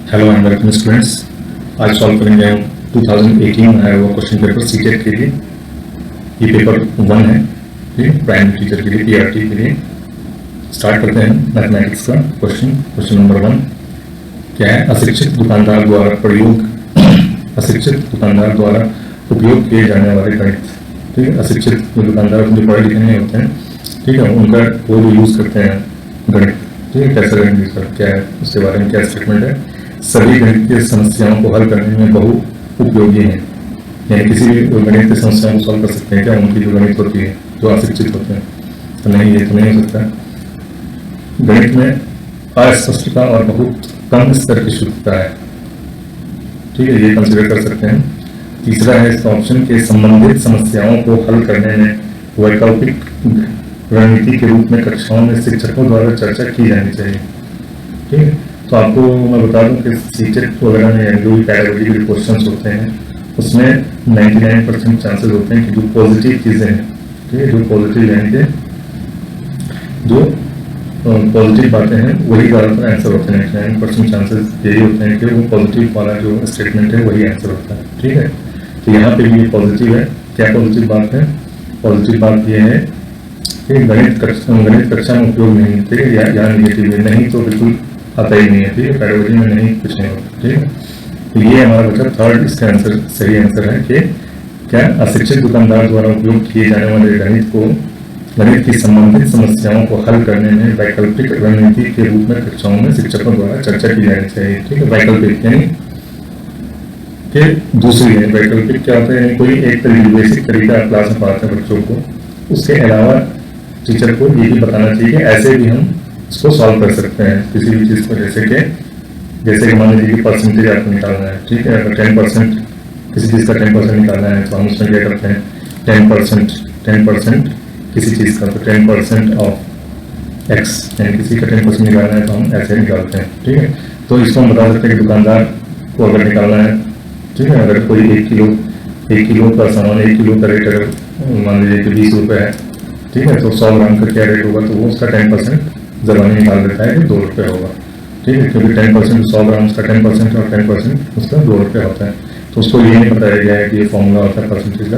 Hello and welcome students. आज solve करेंगे हम 2018 में आया हुआ क्वेश्चन पेपर सीटेट के लिए। ये पेपर 1 है, ठीक है, प्राइमरी टीचर के लिए, पीआरटी के लिए। स्टार्ट करते हैं मैथमेटिक्स का क्वेश्चन नंबर 1 क्या है? अशिक्षित दुकानदार द्वारा उपयोग किए जाने वाले गणित। ठीक है, अशिक्षित दुकानदार जो पढ़े लिखे नहीं होते हैं, ठीक है, उनका वो जो यूज करते हैं गणित, ठीक है, कैसे गणित यूज करते, क्या है उसके बारे में क्या स्टेटमेंट है? सभी गणितीय समस्याओं को हल करने में बहु उपयोगी है। यानी किसी भी गणित की समस्याओं को सॉल्व कर सकते हैं क्या उनकी जो गणित होती है, जो अशिक्षित होते हैं? तो नहीं, ये तो नहीं हो सकता। गणित में अस्पष्टता और बहुत कम स्तर की शुद्धता है, ठीक है, ये कंसिडर कर सकते हैं। तीसरा है इसका ऑप्शन के संबंधित समस्याओं को हल करने में वैकल्पिक रणनीति के रूप में कक्षाओं में शिक्षकों द्वारा चर्चा की जानी चाहिए। ठीक है, तो आपको मैं बता दूं कि सीटेट वगैरह में जो भी पैरागोजी क्वेश्चन होते हैं उसमें 99% चांसेस होते हैं कि जो पॉजिटिव चीज़ें हैं, ठीक है, जो पॉजिटिव यानी कि जो पॉजिटिव बातें हैं वही ज़्यादातर आंसर होते हैं। 99% चांसेस यही होते हैं कि वो पॉजिटिव वाला जो स्टेटमेंट है वही आंसर होता है। ठीक है, तो यहाँ पे भी ये पॉजिटिव है। क्या पॉजिटिव बात है? पॉजिटिव बात ये है कि गणित कक्षा में उपयोग नहीं, ठीक है, या निगेटिव है, नहीं तो बिल्कुल आता ही नहीं है। ठीक है, पैरागोजी में नहीं, कुछ नहीं होता। ठीक है, तो ये हमारा बचा थर्ड। इसका आंसर सही आंसर है कि क्या अशिक्षित दुकानदार द्वारा उपयोग किए जाने वाले गणित की संबंधित समस्याओं को हल करने में वैकल्पिक रणनीति के रूप में कक्षाओं में शिक्षकों द्वारा चर्चा की जानी चाहिए। ठीक है, वैकल्पिक यानी कि दूसरी है। वैकल्पिक क्या होता है? कोई एक बेसिक तरीका क्लास में पढ़ाते हैं बच्चों को, उसके अलावा टीचर को ये भी बताना चाहिए कि ऐसे भी हम इसको सॉल्व कर सकते हैं किसी भी चीज़ को। जैसे कि मान लीजिए कि परसेंटेज आपको निकालना है, ठीक है, अगर 10% किसी चीज़ का 10% निकालना है तो हम उसमें क्या करते हैं? 10% किसी चीज़ का, तो 10% ऑफ एक्स, यानी किसी का 10% निकालना है तो हम ऐसे निकालते हैं। ठीक है, तो इसको हम बता सकते हैं कि दुकानदार को अगर निकालना है, ठीक है, अगर कोई 1 किलो का सामान, 1 किलो का रेट अगर मान लीजिए कि 20 रुपये है, ठीक है, तो 100 ग्राम का क्या रेट होगा? तो वो उसका 10% जबानी निकाल देता है कि 2 रुपये होगा। ठीक है, क्योंकि 10% 100 ग्राम उसका 10% और 10% उसका 2 रुपये होता है, तो उसको ये नहीं बताया गया है कि ये फॉर्मूला होता है परसेंटेज का।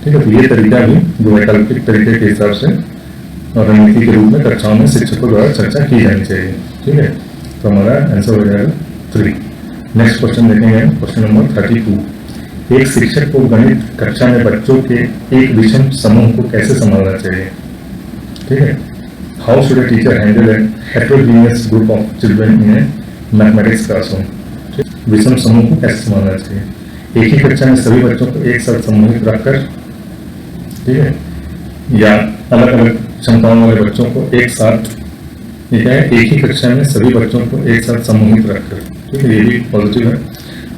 ठीक है, तो ये तरीका भी जो वैकल्पिक तरीके के हिसाब से और रणनीति के रूप में कक्षाओं में शिक्षकों द्वारा चर्चा की जानी चाहिए। ठीक है, तो हमारा आंसर हो जाएगा 3। नेक्स्ट क्वेश्चन देखेंगे, क्वेश्चन नंबर 32। एक शिक्षक को गणित कक्षा में बच्चों के एक विषम समूह को कैसे संभालना चाहिए? ठीक है, how should a teacher handle an heterogeneous group of children in a mathematics classroom? विषम समूह को कैसे संभालना चाहिए? एक ही कक्षा में सभी बच्चों को एक साथ समूहित रखकर, ठीक है, या अलग अलग क्षमताओं वाले बच्चों को एक साथ, ठीक है, एक ही कक्षा में सभी बच्चों को एक साथ समूहित रखकर। ठीक है, ये भी पॉजिटिव है।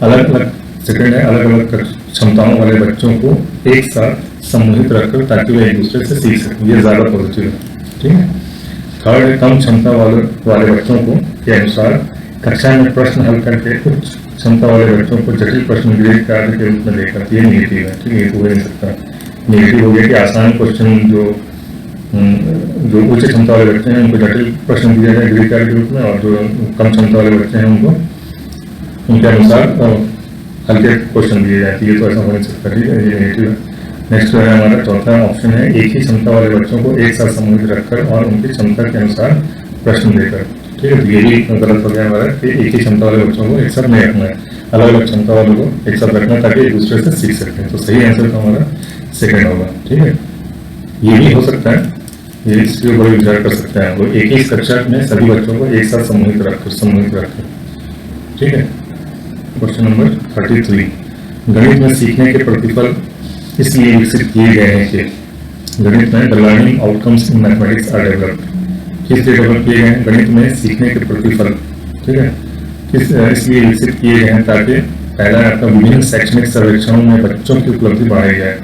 अलग अलग सेकंड है, अलग अलग क्षमताओं वाले बच्चों को एक साथ समूहित रखकर ताकि वे एक दूसरे से सीख सकें, ये ज्यादा पॉजिटिव है। ठीक है, थर्ड है कम क्षमता वाले बच्चों को के अनुसार कक्षा में प्रश्न हल करके उच्च क्षमता वाले बच्चों को जटिल प्रश्न गृह कार्य के रूप में देखा। ये निगेटिव है। ठीक है, ये तो हो नहीं सकता। निगेटिव हो गया कि आसान क्वेश्चन जो उच्च क्षमता वाले बच्चे हैं उनको जटिल प्रश्न दिया जाए गृह कार्य के रूप में, और जो कम क्षमता वाले बच्चे हैं उनको उनके अनुसार हल्के क्वेश्चन दिए जाते हैं। ये तो ऐसा हो नहीं सकता। ठीक है, ये नेगेटिव है। नेक्स्ट है हमारा चौथा ऑप्शन है एक ही क्षमता वाले बच्चों को एक साथ समूहित रखकर और उनकी क्षमता के अनुसार प्रश्न देकर। ठीक है, तो ये भी गलत हो गया हमारा कि एक ही क्षमता वाले बच्चों को एक साथ नहीं रखना है, अलग अलग क्षमता वालों को एक साथ रखना है ताकि एक दूसरे से सीख सकते हैं। तो सही आंसर तो हमारा सेकंड होगा। ठीक है, ये भी हो सकता है, ये इसके ऊपर विचार कर सकते हैं। वो एक ही कक्षा में सभी बच्चों को एक साथ समूहित रखकर। ठीक है, क्वेश्चन नंबर 33। गणित में सीखने के प्रतिफल इसलिए विकसित किए गए हैं कि गणित में the learning outcomes in mathematics are developed. किस लिए डेवलप किए गए हैं? गणित में सीखने के प्रतिफल, ठीक है, इसलिए विकसित किए गए हैं ताकि पहला आपका विभिन्न शैक्षणिक सर्वेक्षणों में बच्चों की उपलब्धि बढ़ाई जाए।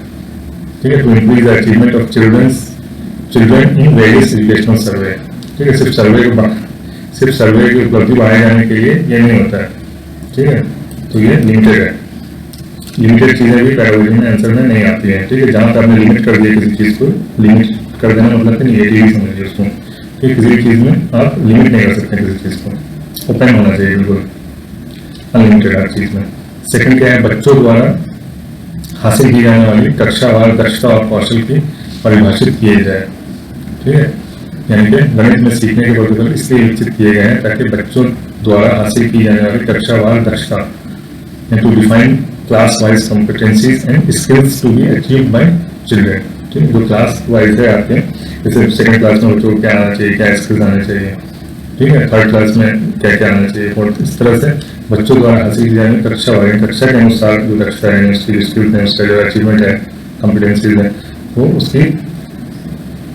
ठीक है, to increase the achievement of children in various educational survey. ठीक है, सिर्फ सर्वे की उपलब्धि बढ़ाए जाने के लिए ये नहीं होता है। ठीक है, तो ये लिमिटेड है। लिमिटेड चीजें भी पैरागोजी में आंसर में नहीं आती है। ठीक है, जहां तक आपने लिमिट कर दिया किसी चीज को, लिमिट कर देना मतलब कि निगेटिव समझिए उसको। ठीक, किसी चीज में आप लिमिट नहीं कर सकते किसी चीज को, ओपन होना चाहिए बिल्कुल। अनलिमिटेड हर चीज में। सेकंड क्या है, बच्चों द्वारा हासिल की जाने वाली कक्षावार दक्षता और कौशल की परिभाषित किए जाए। ठीक है, यानी कि गणित में सीखने के प्रोटोकॉल इसलिए विकसित किए गए हैं ताकि बच्चों द्वारा हासिल की जाने वाली कक्षावार दक्षता to define class wise competencies and skills to be achieved by children. ठीक है, जो क्लास वाइज है आपके, जैसे सेकंड क्लास में बच्चों को क्या आना चाहिए, क्या स्किल्स आने चाहिए, ठीक है, थर्ड क्लास में क्या क्या आना चाहिए, और इस तरह से बच्चों द्वारा हासिल की जाने कक्षा वाली कक्षा के अनुसार जो दक्षता है, उसकी स्किल्स है, उसका जो अचीवमेंट है, कॉम्पिटेंसीज है, वो उसकी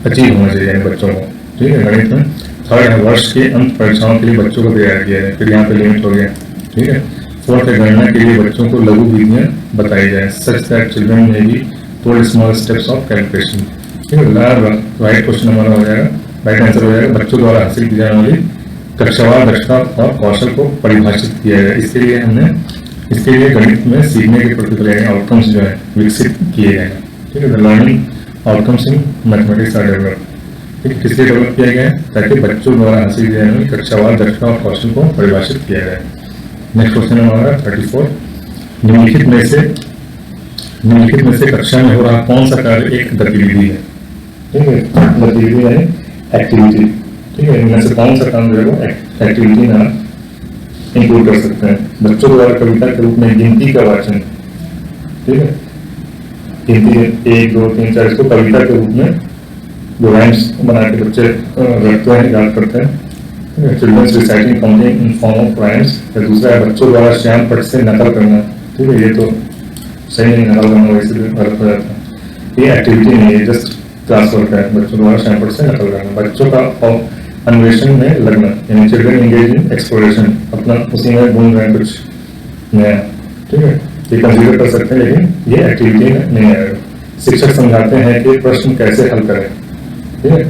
अचीव होना चाहिए बच्चों को। ठीक है, गणित में थर्ड है वर्ष के अंत परीक्षाओं के लिए बच्चों को तैयार किया है, फिर यहाँ पे लिमिट हो गया। ठीक है, फोर्थ है गणना के लिए बच्चों को लघु विधियां बताई जाए, सच दैट चिल्ड्रन में भी told small steps of calculation. ठीक है, राइट क्वेश्चन हमारा हो जाएगा, राइट आंसर हो जाएगा बच्चों द्वारा हासिल की जाने वाली कक्षावार दक्षता और कौशल को परिभाषित किया गया। इसके लिए गणित में सीखने के प्रतिफल आउटकम्स जो है विकसित किए गए हैं। ठीक है, learning outcomes in mathematics are develop. ठीक है, किसलिए डेवलप किया गया है, ताकि बच्चों द्वारा हासिल की जाने वाली कक्षावार दक्षता और कौशल को परिभाषित किया जाए। नेक्स्ट क्वेश्चन है हमारा 34, निम्नलिखित में से कक्षा में हो रहा कौन सा कार्य एक गतिविधि है। ठीक है, गतिविधि है एक्टिविटी। ठीक है, इनमें से कौन सा काम जो है वो एक्टिविटी में आप इंक्लूड कर सकते हैं। बच्चों द्वारा कविता के रूप में गिनती का वाचन। ठीक है, गिनती 1 2 3 4 इसको कविता के रूप में जो राइम्स बना के बच्चे रखते हैं, याद करते हैं। Childrens reciting counting in form of rhymes. दूसरा है बच्चों द्वारा श्याम पट से नकल करना। ठीक है, ये तो सही नहीं, नकल करना वैसे भी गलत हो जाता है। ये एक्टिविटी नहीं है, जस्ट क्लास वर्क है, बच्चों द्वारा श्याम पट से नकल करना। बच्चों का अन्वेषण में लगना, यानी चिल्ड्रन एंगेज इन एक्सप्लोरेशन, अपना उसी में ढूंढ रहे हैं कुछ नया। ठीक है, ये कंसीडर कर सकते हैं, लेकिन ये एक्टिविटी नहीं आएगा। शिक्षक समझाते हैं कि प्रश्न कैसे हल करें। ठीक है,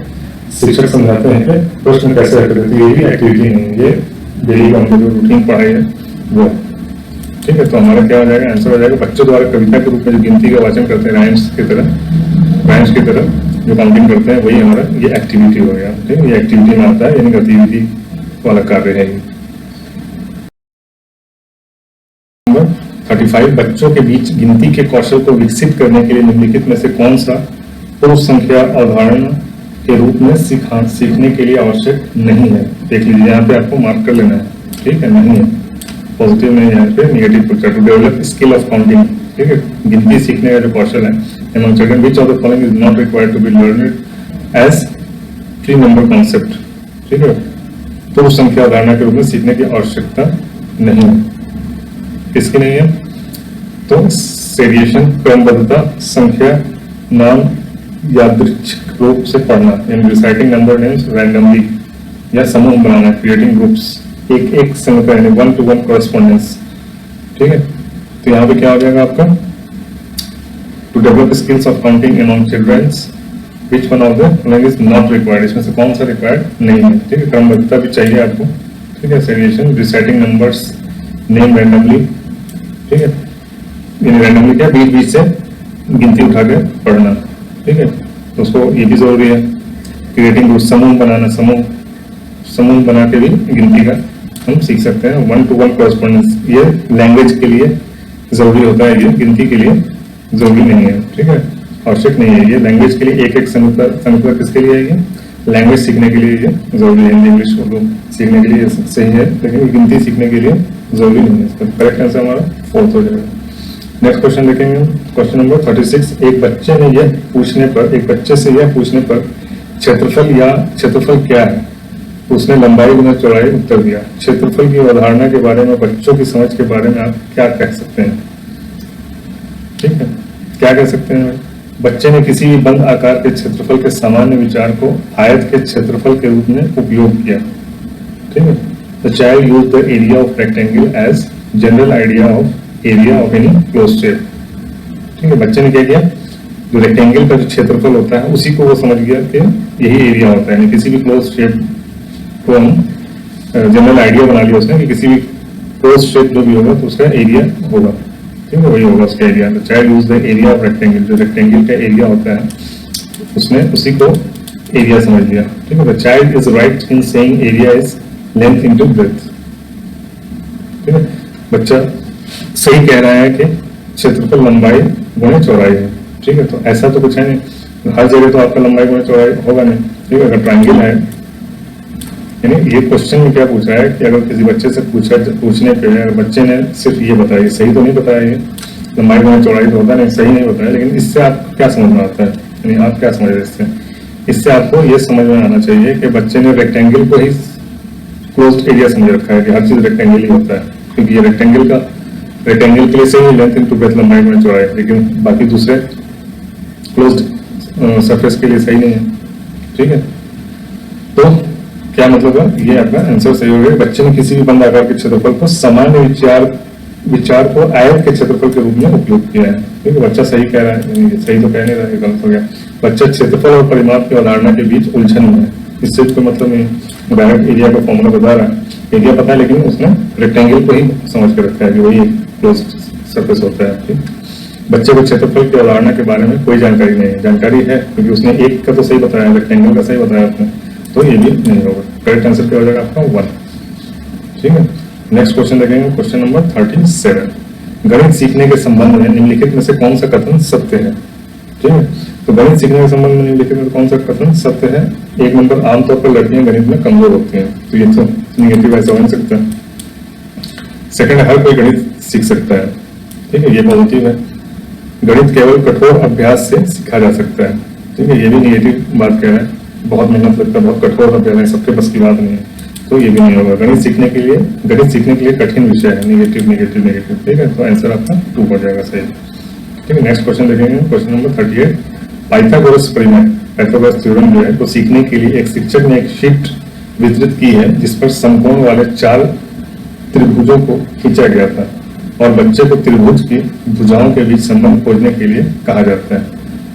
शिक्षक समझाते हैं कि प्रश्न कैसे हल करें, तो ये भी एक्टिविटी नहीं है, ये डेली का जो रूटीन पढ़ाई है वो। ठीक है, तो हमारा क्या हो जाएगा, आंसर हो जाएगा बच्चों द्वारा कविता के रूप में जो गिनती का वाचन करते हैं, राइम्स की तरह जो काउंटिंग करते हैं, वही हमारा ये एक्टिविटी हो गया। ठीक है, ये एक्टिविटी में आता है, यानी गतिविधि वाला कार्य है। 35, बच्चों के बीच गिनती के कौशल को विकसित करने के लिए निम्नलिखित में से कौन सा पूर्व संख्या अवधारणा के रूप में सीखने के लिए आवश्यक नहीं है। देख लीजिए, यहाँ पे आपको मार्क कर लेना है। ठीक है, नहीं है, पॉजिटिव में यहाँ पे नेगेटिव पुट कर। To develop skill of counting. ठीक है, गिनती सीखने का जो कौशल है, among children which of the following is not required to be learned as free number concept। ठीक है, पूर्व संख्या अवधारणा के रूप में सीखने की आवश्यकता नहीं है। किसकी नहीं है, तो सेरिएशन, क्रमबद्धता, संख्या नाम यादृच्छिक रूप से पढ़ना, यानी रिसाइटिंग नंबर नेम्स रैंडमली, या समूह बनाना, क्रिएटिंग ग्रुप्स, एक संग का, यानी 1-to-1 कॉरेस्पॉन्डेंस। ठीक है, तो यहाँ पे क्या हो जाएगा आपका, to develop skills of counting among childrens which one of the following is not required. इसमें से कौन सा रिक्वायर्ड नहीं है। ठीक है, क्रमबद्धता भी चाहिए आपको। ठीक है, सेरिएशन, रिसाइटिंग नंबर्स नेम रैंडमली। ठीक है, यानी रैंडमली क्या, बीच बीच से गिनती उठा के पढ़ना। ठीक है, तो उसको ये भी जरूरी है। क्रिएटिंग ग्रुप, समूह बनाना, समूह बना के भी गिनती का हम सीख सकते हैं। 1-to-1 कॉरेस्पॉन्डेंस, ये लैंग्वेज के लिए जरूरी होता है, ये गिनती के लिए जरूरी नहीं है। ठीक है, आवश्यक नहीं है। ये लैंग्वेज के लिए एक संगठन किसके लिए है, ये लैंग्वेज सीखने के लिए ये जरूरी है। हिंदी इंग्लिश उर्दू सीखने के लिए सही है, लेकिन गिनती सीखने के लिए जरूरी नहीं है। इसका करेक्ट आंसर हमारा 4 हो जाएगा। नेक्स्ट क्वेश्चन देखेंगे, क्वेश्चन नंबर 36। एक बच्चे से यह पूछने पर क्षेत्रफल क्या है, उसने लंबाई गुना चौड़ाई उत्तर दिया। क्षेत्रफल की अवधारणा के बारे में, बच्चों की समझ के बारे में आप क्या कह सकते हैं। ठीक है, क्या कह सकते हैं, बच्चे ने किसी भी बंद आकार के क्षेत्रफल के सामान्य विचार को आयत के क्षेत्रफल के रूप में उपयोग किया। ठीक है, the child use the area of rectangle as general idea of area of any close shape. ठीक है, बच्चे ने क्या किया, जो रेक्टेंगल का जो क्षेत्रफल होता है उसी को वो समझ गया कि यही एरिया होता है। किसी भी क्लोज शेप को हम जनरल आइडिया बना लिया उसने कि किसी भी क्लोज शेप जो भी होगा तो उसका एरिया होगा। ठीक है, वही होगा उसका area. The child use the area of rectangle, जो रेक्टेंगल का एरिया होता है उसने उसी को एरिया समझ लिया। ठीक है, the child is right in saying area is length into breadth. ठीक है, बच्चा सही कह रहा है कि क्षेत्रफल लंबाई गुणे चौड़ाई है, ठीक है। तो ऐसा तो कुछ है नहीं, हर जगह तो आपका लंबाई गुणे चौड़ाई होगा नहीं, ठीक है। अगर ट्रायंगल है, यानी ये क्वेश्चन में क्या पूछा है कि अगर किसी बच्चे से पूछने पे अगर बच्चे ने सिर्फ ये बताया, सही तो नहीं बताया, ये लंबाई गुणे चौड़ाई तो होता नहीं, सही नहीं बताया, लेकिन इससे आपको क्या समझ में आता है, यानी आप क्या समझ रहे हैं इससे आपको ये समझ में आना चाहिए कि बच्चे ने रेक्टेंगल को ही क्लोज्ड एरिया समझ रखा है कि हर चीज रेक्टेंगल ही होता है, क्योंकि ये रेक्टेंगल के लिए सही लेंथ इनटू ब्रेथ लंबाई गुणे चौड़ाई, लेकिन बाकी दूसरे क्लोज्ड सरफेस के लिए सही नहीं है, ठीक है। तो क्या मतलब है, ये आपका आंसर सही हो गया। बच्चे ने किसी भी बंद आकार के क्षेत्रफल को सामान्य विचार को आयत के क्षेत्रफल के रूप में उपयोग किया है, ठीक है। बच्चा सही कह रहा है, सही तो कह नहीं रहा है, गलत हो गया। बच्चा क्षेत्रफल और परिमाप की अवधारणा के बीच उलझन में है, इससे कोई मतलब नहीं। डायरेक्ट एरिया का फॉर्मूला बता रहा है, एरिया पता है, लेकिन उसने रेक्टेंगल को ही समझ के रखा है कि वही क्लोज सरफेस होता है, ठीक। बच्चे को क्षेत्रफल की अवधारणा के बारे में कोई जानकारी नहीं है, जानकारी है क्योंकि उसने एक का तो सही बताया, रेक्टेंगल का सही बताया आपने, तो ये भी नहीं होगा। करेक्ट आंसर क्या हो जाएगा आपका 1, ठीक है। नेक्स्ट क्वेश्चन देखेंगे, क्वेश्चन नंबर 37। गणित सीखने के संबंध में निम्नलिखित में से कौन सा कथन सत्य है, ठीक है। तो गणित सीखने के संबंध में निम्नलिखित में कौन सा कथन सत्य है। 1 नंबर, आमतौर पर लड़कियां गणित में कमजोर होती हैं, तो ये तो निगेटिव ऐसा हो नहीं सकता। सेकंड, हर कोई गणित सीख सकता है, ठीक है, ये पॉजिटिव है। गणित केवल कठोर अभ्यास से सीखा जा सकता है, ठीक है, ये भी निगेटिव बात कह रहा है। बहुत मेहनत लगता है, बहुत कठोर अभ्यास है, सबके बस की बात नहीं है, तो ये भी नहीं होगा। गणित सीखने के लिए कठिन विषय है, निगेटिव निगेटिव निगेटिव, ठीक है। तो आंसर आपका 2 हो जाएगा सही, ठीक है। नेक्स्ट क्वेश्चन देखेंगे, क्वेश्चन नंबर 38। पाइथागोरस प्रमेय, पाइथागोरस थ्योरम जो है, को सीखने के लिए एक शिक्षक ने एक शीट वितरित की है जिस पर समकोण वाले 4 त्रिभुजों को खींचा गया था और बच्चे को त्रिभुज की भुजाओं के बीच संबंध खोजने के लिए कहा जाता है।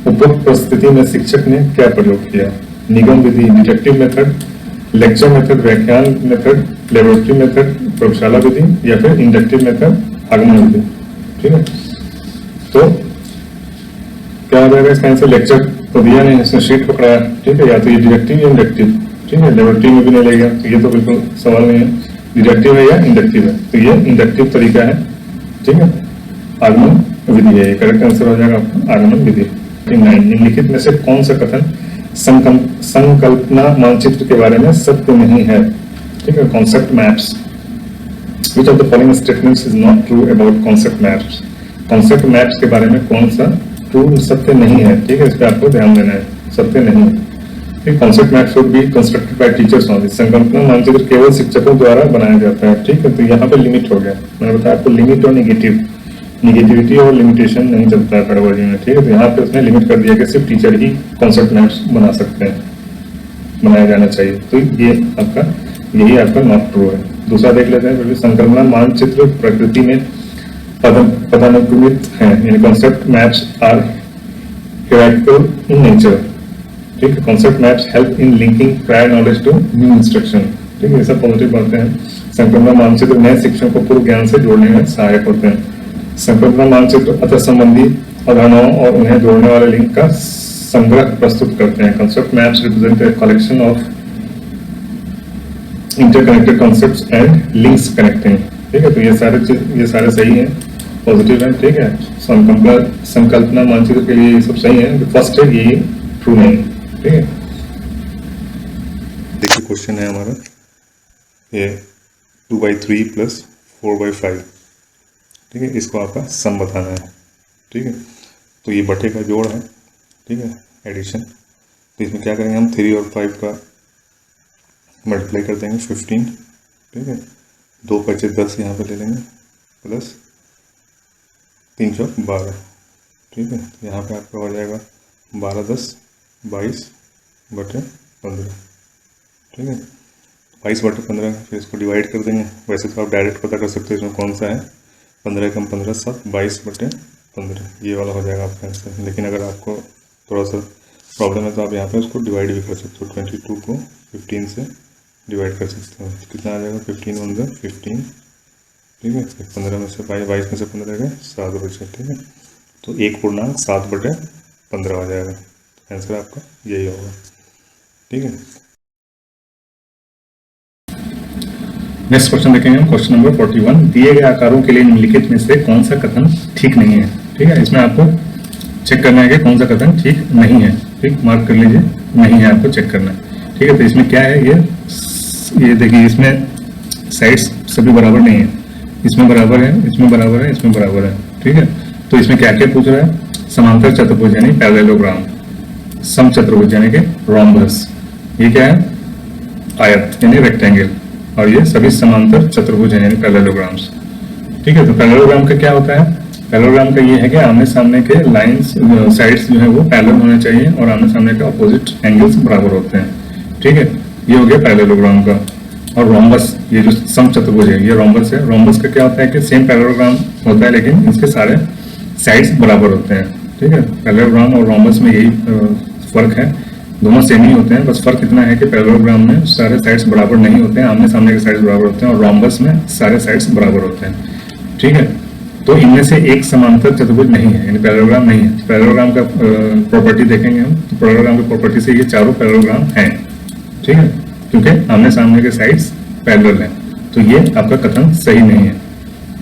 उपरोक्त परिस्थिति में शिक्षक ने क्या प्रयोग किया। निगम विधि, डिडक्टिव मेथड, लेक्चर मेथड, व्याख्यान मेथड, लेबोरेटरी मेथड, प्रयोगशाला विधि, या फिर इंडक्टिव मेथड, आगमन विधि, ठीक है। तो क्या हो जाएगा इसका आंसर। लेक्चर तो दिया नहीं, इसने शीट पकड़ा है, ठीक है, या तो ये डिडक्टिव या इंडक्टिव, ठीक है। लेबोरेटरी में भी नहीं लेगा, तो ये तो बिल्कुल सवाल नहीं है। डिडक्टिव है या इंडक्टिव है, तो ये इंडक्टिव तरीका है, ठीक है। आगमन विधि है, करेक्ट आंसर हो जाएगा आपका आगमन विधि। निम्नलिखित में से कौन सा कथन संकल्पना मानचित्र के बारे में सत्य नहीं है, ठीक है। Concept maps, which of the following statements is not true about concept maps. Concept maps के बारे में कौन सा ट्रू सत्य नहीं है, ठीक है, इस पर आपको ध्यान देना है, सत्य नहीं है। Concept map should be constructed by teachers only. संकल्पना मानचित्र केवल शिक्षकों द्वारा बनाया जाता है, ठीक है। तो यहाँ पे लिमिट हो गया, मैंने बताया आपको लिमिट और निगेटिविटी और लिमिटेशन नहीं चलता है पेडागोजी में, ठीक है। तो यहाँ पे उसने लिमिट कर दिया कि सिर्फ टीचर ही कॉन्सेप्ट मैप्स बना सकते हैं, बनाया जाना चाहिए, तो यही आपका नॉट ट्रू है। दूसरा देख लेते हैं, संकल्पना मानचित्र प्रकृति में पदानुक्रमित है, यानी concept maps are hierarchical in nature, ठीक है। Concept maps help in linking prior knowledge to new instruction, ठीक है, ये सब पॉजिटिव बातें हैं। संकल्पना मानचित्र नए शिक्षण को पूर्व ज्ञान से जोड़ने में सहायक होते हैं। संकल्पना मानचित्र अतः संबंधी अवधारणाओं और उन्हें जोड़ने वाले लिंक का संग्रह प्रस्तुत करते हैं। Concept maps represent a collection of interconnected concepts and links connecting, ठीक है। तो ये सारे सही हैं, पॉजिटिव हैं, ठीक है। संकल्पना मानचित्र के लिए ये सब सही है, फर्स्ट है ये ट्रू नहीं, ठीक है। देखिए क्वेश्चन है हमारा ये 2/3 + 4/5, ठीक है, इसको आपका सम बताना है, ठीक है। तो ये बटे का जोड़ है, ठीक है, एडिशन। तो इसमें क्या करेंगे हम 3 और 5 का मल्टीप्लाई कर देंगे 15, ठीक है। 2 × 5 = 10 यहाँ पे ले लेंगे, प्लस 3 × 4 = 12, ठीक है। यहाँ पे आपका हो जाएगा 12 × 10 = 22/15, ठीक है। 22/15, फिर इसको डिवाइड कर देंगे। वैसे तो आप डायरेक्ट पता कर सकते हो इसमें कौन सा है, 15 × 15 = 7, 22/15, ये वाला हो जाएगा आपका आंसर। लेकिन अगर आपको थोड़ा सा प्रॉब्लम है तो आप यहाँ पे उसको डिवाइड भी कर सकते हो, 22 को 15 से डिवाइड कर सकते हो। कितना आ जाएगा, 15 × 1 = 15, ठीक है। 15 में से 22 में से 15 गए, 7 बचे, ठीक है। तो 1/7/15 हो जाएगा, आंसर आपका यही होगा, ठीक है। नेक्स्ट क्वेश्चन देखेंगे हम, क्वेश्चन नंबर 41। दिए गए आकारों के लिए निम्नलिखित में से कौन सा कथन ठीक नहीं है। ठीक है, इसमें आपको चेक करना है कि कौन सा कथन ठीक नहीं है। ठीक, मार्क कर लीजिए, नहीं है आपको चेक करना है। ठीक है, तो इसमें क्या है, ये देखिए, इसमें साइड्स सभी बराबर नहीं है, इसमें बराबर है, इसमें बराबर है, इसमें बराबर है। ठीक है, तो इसमें क्या क्या पूछ रहा है, समांतर चतुर्भुज यानी पैरेललोग्राम, सम चतुर्भुज यानी कि रोम्बस, ये क्या है, आयत यानी रेक्टेंगल, और ये सभी समांतर चतुर्भुज हैं यानी पैरेललोग्राम्स। ठीक है, तो पैरेललोग्राम का क्या होता है, पैरेललोग्राम का ये है कि आमने सामने के लाइंस साइड्स जो है वो पैरेलल होने चाहिए और आमने सामने के ऑपोजिट एंगल्स बराबर होते हैं। ठीक है, ये हो गया पैरेललोग्राम का। और रोम्बस, ये जो सम चतुर्भुज है ये रोम्बस है। रोम्बस का क्या होता है कि सेम पैरेललोग्राम होता है लेकिन इसके सारे साइड्स बराबर होते हैं। ठीक है, पैरेललोग्राम और रोम्बस में यही फर्क है, दोनों सेम ही होते हैं, बस फर्क इतना है कि पैरेललोग्राम में सारे साइड्स बराबर नहीं होते हैं, आमने सामने के साइड्स बराबर होते हैं, और रोम्बस में सारे साइड्स बराबर होते हैं। ठीक है, तो इनमें से एक समांतर चतुर्भुज नहीं है यानी पैरेललोग्राम नहीं है। पैरेललोग्राम का प्रॉपर्टी देखेंगे हम, तो पैरेललोग्राम की प्रॉपर्टी से ये चारों पैरेललोग्राम हैं। ठीक है, क्योंकि आमने सामने के साइड्स पैरेलल हैं, तो ये आपका कथन सही नहीं है।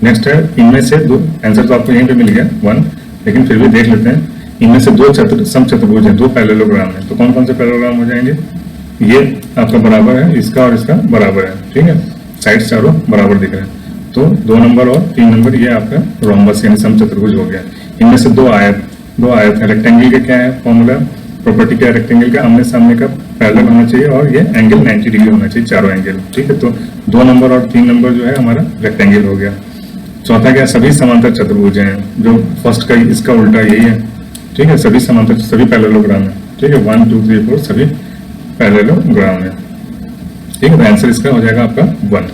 नेक्स्ट है, इनमें से दो, आंसर तो आपको यहीं पे मिल गया 1, लेकिन फिर भी देख लेते हैं। इनमें से दो सम चतुर्भुज है, दो पैरेललोग्राम है, तो कौन कौन से पैरेललोग्राम हो जाएंगे, ये आपका बराबर है, इसका और इसका बराबर है। ठीक है, साइड्स चारों बराबर दिख रहे हैं, तो 2 नंबर और 3 नंबर ये आपका रोम्बस यानी सम चतुर्भुज हो गया। इनमें से दो आयत है। रेक्टेंगल का क्या है फॉर्मूला, प्रॉपर्टी क्या है रेक्टेंगल का, आमने सामने का पैरेलल होना चाहिए और ये एंगल 90 डिग्री होना चाहिए, चारों एंगल। ठीक है, तो 2 नंबर और 3 नंबर जो है हमारा रेक्टेंगल हो गया। चौथा क्या, सभी समांतर चतुर्भुज हैं, जो फर्स्ट का इसका उल्टा यही है। ठीक है, सभी समांतर, सभी पैरेललोग्राम है। ठीक है, 1 2 3 4 सभी पैरेललोग्राम है। ठीक है, तो आंसर इसका हो जाएगा आपका 1।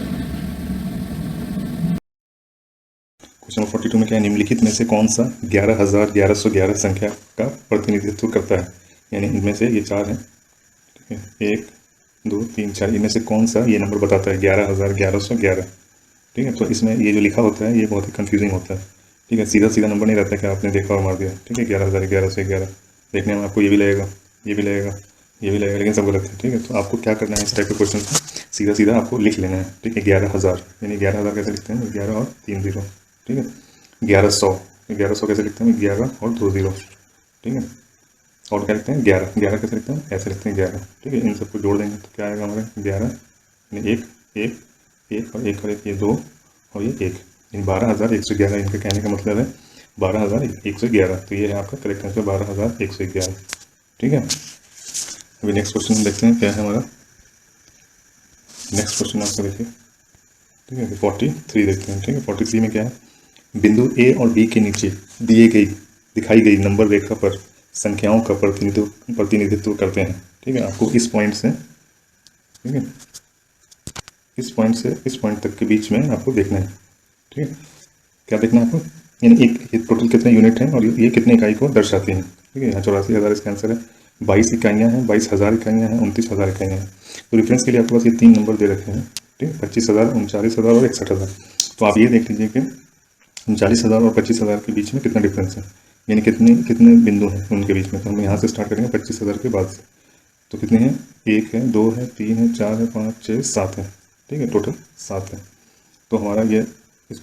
क्वेश्चन 42 में क्या है, निम्नलिखित में से कौन सा 11,1111 संख्या का प्रतिनिधित्व करता है, यानी इनमें से ये 4 है। ठीक है, 1 2 3 4, इनमें से कौन सा ये नंबर बताता है 11,1111। ठीक है, तो इसमें ये जो लिखा होता है ये बहुत ही कंफ्यूजिंग होता है। ठीक है, सीधा सीधा नंबर नहीं रहता कि आपने देखा और मार दिया। ठीक है, 11,1111 देखने में आपको ये भी लगेगा, ये भी लगेगा, ये भी लगेगा, लेकिन सब गलत है। ठीक है, तो आपको क्या करना है, इस टाइप के क्वेश्चन को सीधा सीधा आपको लिख लेना है। ठीक है, 11,000 यानी 11,000 कैसे लिखते हैं, 11 और 3 0। ठीक है, 1100, 1100 कैसे लिखते हैं, 11 और 2 0। ठीक है, और क्या लिखते हैं, 11, 11 कैसे लिखते हैं, ऐसे लिखते हैं 11। ठीक है, इन सबको जोड़ देंगे तो क्या आएगा हमारे 11 यानी 1 1 1 और 1 और 1 ये 2 और ये 1, इन 12,111। इनका कहने का मतलब है 12,111, तो ये है आपका करेक्ट आंसर 12,111। ठीक है, अभी नेक्स्ट क्वेश्चन देखते हैं क्या है हमारा। नेक्स्ट क्वेश्चन आपका देखिए, ठीक है, 43 देखते हैं। ठीक है, 43 में क्या है, बिंदु ए और बी के नीचे दिखाई गई नंबर रेखा पर संख्याओं का प्रतिनिधित्व करते हैं। ठीक है, आपको इस पॉइंट से, ठीक है, इस पॉइंट से इस पॉइंट तक के बीच में आपको देखना है। ठीक है, क्या देखना है आपको, यानी ये टोटल कितने यूनिट हैं और ये कितने इकाई को दर्शाती हैं। ठीक है, यहाँ 84,000 इसका आंसर है, 22 इकाइयाँ हैं, 22,000 इकाइयाँ हैं, 29,000 इकाइयाँ हैं। तो रेफरेंस के लिए आपके पास ये 3 नंबर दे रखे हैं। ठीक है, 25,000, 39,000 और 61,000। तो आप ये देख लीजिए कि 39,000 और 25,000 के बीच में कितना डिफरेंस है, यानी कितने कितने बिंदु हैं उनके बीच में। तो हम यहाँ से स्टार्ट करेंगे 25,000 के बाद से, तो कितने हैं, 1 है, 2 है, 3 है, 4 है, 5 6 7 है। ठीक है, टोटल 7 है। तो हमारा ये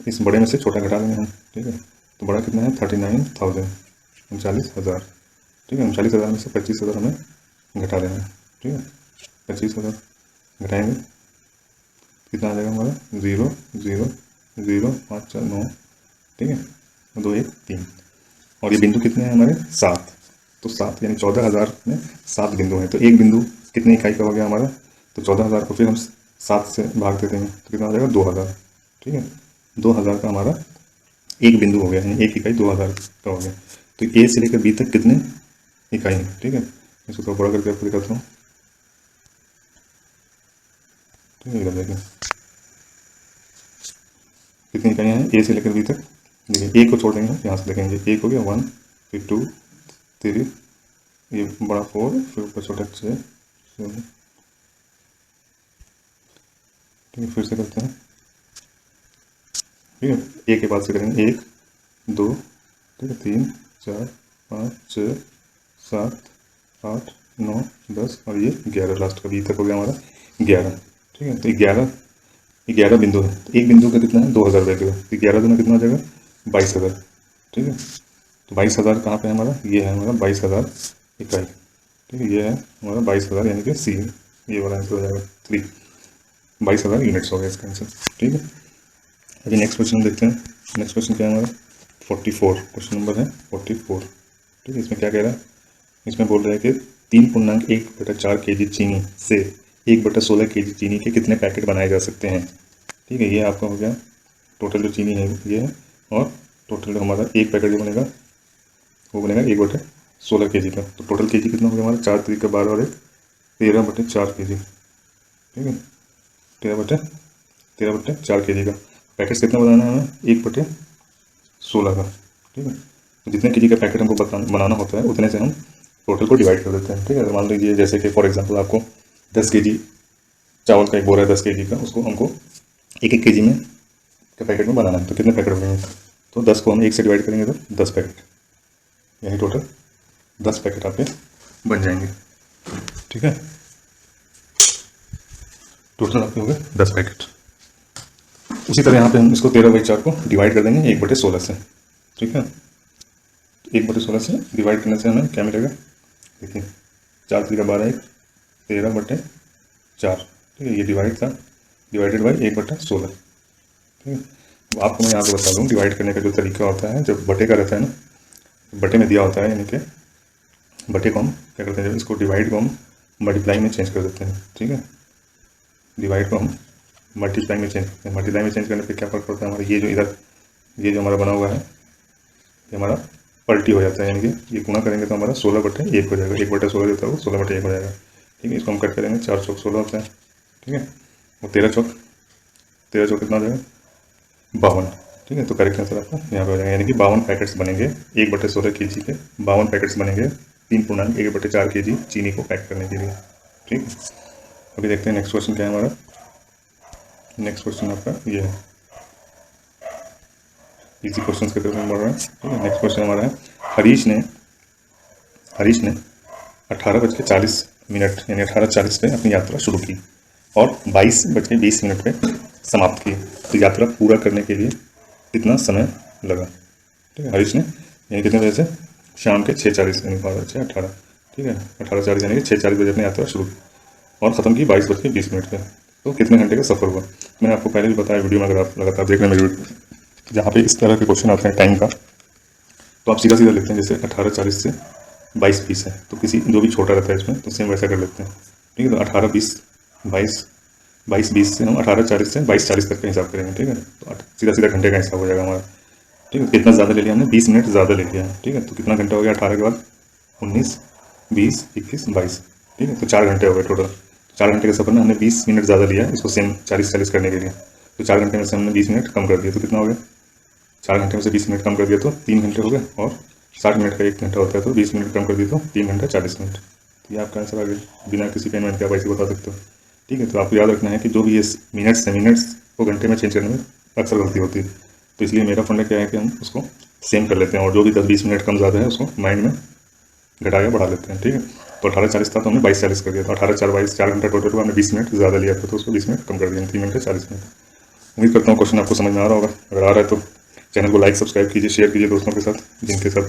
इस बड़े में से छोटा घटा लेंगे हम। ठीक है, तो बड़ा कितना है 39,000, 39,000। ठीक है, 39,000 में से 25,000 हमें घटा देना है। ठीक है, 25,000 घटाएंगे कितना आ जाएगा हमारा, 0 0 0 5 4 9। ठीक है, 2 1 3, और ये बिंदु कितने हैं हमारे 7। तो 7 यानी 14,000 में 7 बिंदु हैं, तो एक बिंदु कितने इकाई का हो गया हमारा, तो 14,000 को फिर हम 7 से भाग देते हैं तो कितना हो जाएगा 2,000। ठीक है, 2,000 का हमारा एक बिंदु हो गया, यानी एक इकाई 2,000 का हो गया। तो ए से लेकर बी तक कितने इकाई हैं। ठीक है, इसको थोड़ा बड़ा करके आपको दिखाता हूँ। ठीक है, देखिए कितनी इकाइयाँ हैं ए से लेकर बी तक। देखिए ए को छोड़ देंगे, यहाँ से देखेंगे, एक हो गया 1, फिर 2 3, ये बड़ा 4, फिर ऊपर छोटा 6 7। ठीक है, फिर से करते हैं। ठीक है, ए के बाद से करेंगे 1 2, ठीक है, 3 4 5 6 7 8 9 10 और ये 11, लास्ट का बी तक हो गया हमारा 11। ठीक है, तो 11 11 बिंदु है, तो एक बिंदु का कितना है 2000 वैल्यू है, तो 11 में कितना हो जाएगा 22,000। ठीक है, तो 22,000 कहाँ पे है हमारा, ये है हमारा 22,000 इकाई। ठीक है, ये है हमारा 22,000 यानी कि सी, ये वाला आंसर हो जाएगा 3, 22,000 यूनिट्स हो गया इसका आंसर। ठीक है, अभी नेक्स्ट क्वेश्चन देखते हैं। नेक्स्ट क्वेश्चन क्या है हमारा 44, क्वेश्चन नंबर है 44। ठीक है, इसमें क्या कह रहा है, इसमें बोल रहा है कि 3.1/4 kg चीनी से 1/16 kg चीनी के कितने पैकेट बनाए जा सकते हैं। ठीक है, ये आपका हो गया टोटल जो चीनी है ये है, और टोटल जो हमारा एक पैकेट जो बनेगा वो बनेगा 1/16 kg का। तो टोटल kg कितना हो गया हमारा 4 3 का 12 और 1 13/4 kg। ठीक है, 13/4 kg का। पैकेट्स कितना बनाना है हमें 1/16 का। ठीक है, तो जितने kg का पैकेट हमको बनाना होता है उतने से हम टोटल को डिवाइड कर देते हैं। ठीक है, तो मान लीजिए जैसे कि फॉर एग्जांपल आपको 10 kg चावल का एक बोरा है 10 kg का, उसको हमको 1-1 kg में के पैकेट में बनाना है, तो कितने पैकेट बनेंगे, तो 10 को हम 1 से डिवाइड करेंगे तो 10 पैकेट, यानी टोटल 10 पैकेट आपके बन जाएंगे। ठीक है, टोटल आपके हो गए 10 पैकेट। उसी तरह यहाँ पे हम इसको 13/4 को डिवाइड कर देंगे 1/16 से। ठीक है, 1/16 से डिवाइड करने से हमें क्या मिलेगा, देखिए 4 3 का 12 1 13/4। ठीक है, ये डिवाइड था, डिवाइडेड बाई 1/16। ठीक है, तो आपको मैं यहाँ पे बता दूँ डिवाइड करने का जो तरीका होता है, जब बटे का रहता है ना, बटे में दिया होता है, यानी कि बटे को हम क्या करते हैं, जब इसको डिवाइड को हम मल्टीप्लाई में चेंज कर देते हैं। ठीक है, डिवाइड को हम मल्टीप्लाई में चेंज करते हैं। मल्टीप्लाई में चेंज करने पे क्या फर्क पड़ता है, हमारा ये जो इधर ये जो हमारा बना हुआ है ये हमारा पलटी हो जाता है, यानी कि ये गुणा करेंगे तो हमारा 16/1 हो जाएगा, 1/16 देता है वो 16/1 हो जाएगा। ठीक है, इसको हम कट करेंगे, 4 चौक 16 होता है। ठीक है, और 13 चौक कितना हो जाएगा 52। ठीक है, तो करेक्ट आंसर आपका यहाँ पे हो जाएगा, यानी कि 52 पैकेट्स बनेंगे 1/16 kg के, 52 पैकेट्स बनेंगे 3.1/4 kg चीनी को पैक करने के लिए। ठीक है, अभी देखते हैं नेक्स्ट क्वेश्चन क्या है हमारा। नेक्स्ट क्वेश्चन आपका ये है, इसी क्वेश्चन के तरफ हम बढ़ रहे हैं। ठीक है, नेक्स्ट क्वेश्चन हमारा है, हरीश ने 18:40 यानी 18:40 पे अपनी यात्रा शुरू की और 22:20 पे समाप्त की, तो यात्रा पूरा करने के लिए कितना समय लगा। ठीक है, हरीश ने यानी कितने बजे से, शाम के 6:40 यानी 18। ठीक है, 18:40 यानी कि 6:40 बजे अपनी यात्रा शुरू की और ख़त्म की 22:20 पे, तो कितने घंटे का सफ़र हुआ। मैंने आपको पहले भी बताया वीडियो में, अगर आप लगातार देख रहे हैं वीडियो, जहाँ पे इस तरह के क्वेश्चन आते हैं टाइम का, तो आप सीधा सीधा लिखते हैं, जैसे 18:40 से 22:20 है, तो किसी जो भी छोटा रहता है इसमें तो सेम वैसा कर लेते हैं। ठीक है, तो 18:20 22:20 से हम 18:40 से 22:40 तक का हिसाब करेंगे। ठीक है, तो सीधा सीधा घंटे का हिसाब हो जाएगा हमारा। ठीक है, कितना ज़्यादा ले लिया हमने, 20 मिनट ज़्यादा ले लिया है। ठीक है, तो कितना घंटा हो गया 18 के बाद 19 20 21 22। ठीक है, तो 4 घंटे हो गए टोटल। 4 घंटे के सफ़र में हमने 20 मिनट ज़्यादा लिया है इसको सेम 40-40 करने के लिए, तो 4 घंटे में से हमने 20 मिनट कम कर दिया, तो कितना हो गया, 4 घंटे में से 20 मिनट कम कर दिया तो 3 घंटे हो गए, और 60 मिनट का 1 घंटा होता है, तो 20 मिनट कम कर दिया तो 3 घंटा 40 मिनट। तो ये आपका आंसर आ गया, बिना किसी पेन वेन के आप ऐसे बता सकते हो। ठीक है, तो आपको याद रखना है कि जो भी ये मिनट्स है, मिनट्स को घंटे में चेंज करने में अक्सर गलती होती है, तो इसलिए मेरा फंडा क्या है कि हम उसको सेम कर लेते हैं, और जो भी 10-20 मिनट कम ज़्यादा है उसको माइंड में घटा या बढ़ा लेते हैं। ठीक है, तो 18:40 था तो हमने 22:40 कर दिया, तो 18 4 22 4 घंटा टोटल हुआ, हमने 20 मिनट ज़्यादा लिया था तो उसको 20 मिनट कम कर दिया, 3 घंटे 40 मिनट। उम्मीद करता हूँ क्वेश्चन आपको समझ में आ रहा होगा, अगर आ रहा है तो चैनल को लाइक सब्सक्राइब कीजिए, शेयर कीजिए दोस्तों के साथ जिनके साथ